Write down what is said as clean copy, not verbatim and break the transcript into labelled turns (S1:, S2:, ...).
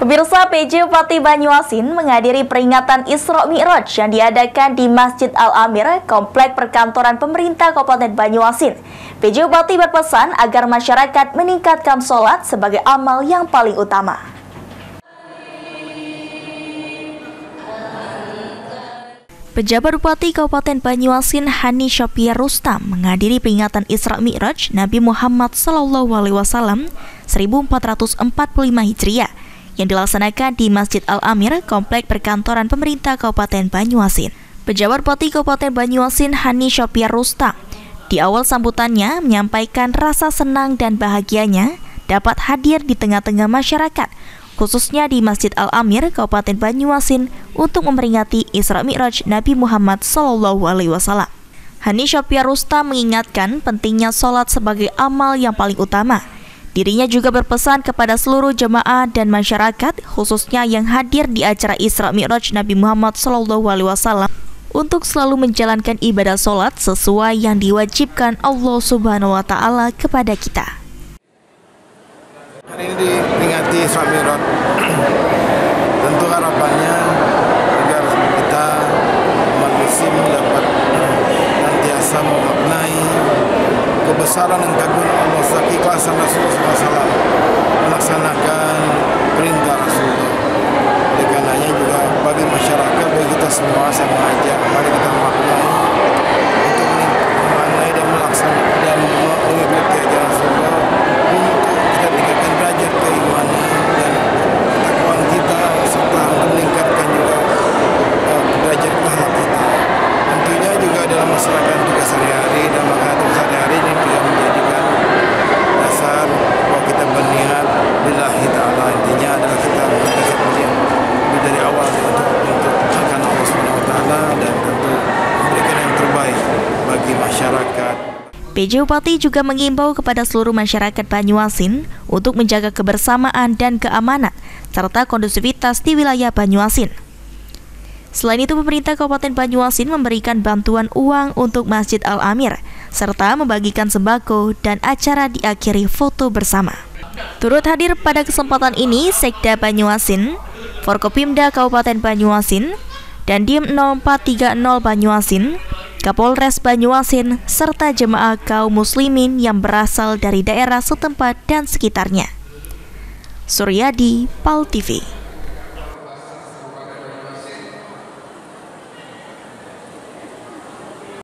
S1: Pemirsa, PJ Bupati Banyuasin menghadiri peringatan Isra Mi'raj yang diadakan di Masjid Al-Amir, Komplek Perkantoran Pemerintah Kabupaten Banyuasin. PJ Bupati berpesan agar masyarakat meningkatkan sholat sebagai amal yang paling utama. Pejabat Bupati Kabupaten Banyuasin Hani Syafia Rustam menghadiri peringatan Isra Mi'raj Nabi Muhammad SAW 1445 Hijriah yang dilaksanakan di Masjid Al-Amir, Komplek Perkantoran Pemerintah Kabupaten Banyuasin. Pejabat Bupati Kabupaten Banyuasin Hani Syafia Rustam di awal sambutannya menyampaikan rasa senang dan bahagianya dapat hadir di tengah-tengah masyarakat, khususnya di Masjid Al-Amir, Kabupaten Banyuasin untuk memperingati Isra Mi'raj Nabi Muhammad SAW. Hani Syafia Rustam mengingatkan pentingnya sholat sebagai amal yang paling utama. Dirinya juga berpesan kepada seluruh jemaah dan masyarakat, khususnya yang hadir di acara Isra Mi'raj Nabi Muhammad SAW, untuk selalu menjalankan ibadah sholat sesuai yang diwajibkan Allah Subhanahu wa Ta'ala kepada kita.
S2: Hari ini diperingati Isra Mi'raj. Tentu harapannya agar kita umat muslim dapat nantiasa memaknai kebesaran dan keagungan Allah, keikhlasan Rasulullah SAW melaksanakan perintah Rasulullah. Oleh karenanya juga bagi masyarakat, bagi kita semua, saya mengajak mari kita maknai untuk memaknai dan melaksanakan dan mengikuti ajaran Rasulullah untuk kita tingkatkan derajat keimanan dan ketakwaan kita serta meningkatkan juga derajat pahala kita. Tentunya juga dalam masyarakat tugas sehari-hari dan mengatur sehari-hari ini juga menjadikan dasar bahwa kita berniat lillahi ta'ala. Intinya adalah kita menjaga kemudian dari awal untuk akan Allah Subhanahu wa Ta'ala dan tentu memberikan yang terbaik bagi masyarakat.
S1: PJ Bupati juga mengimbau kepada seluruh masyarakat Banyuasin untuk menjaga kebersamaan dan keamanan serta kondusivitas di wilayah Banyuasin. Selain itu, pemerintah Kabupaten Banyuasin memberikan bantuan uang untuk Masjid Al-Amir serta membagikan sembako dan acara diakhiri foto bersama. Turut hadir pada kesempatan ini Sekda Banyuasin, Forkopimda Kabupaten Banyuasin, Dandim 0430 Banyuasin, Kapolres Banyuasin, serta jemaah kaum muslimin yang berasal dari daerah setempat dan sekitarnya. Suryadi, PAL TV.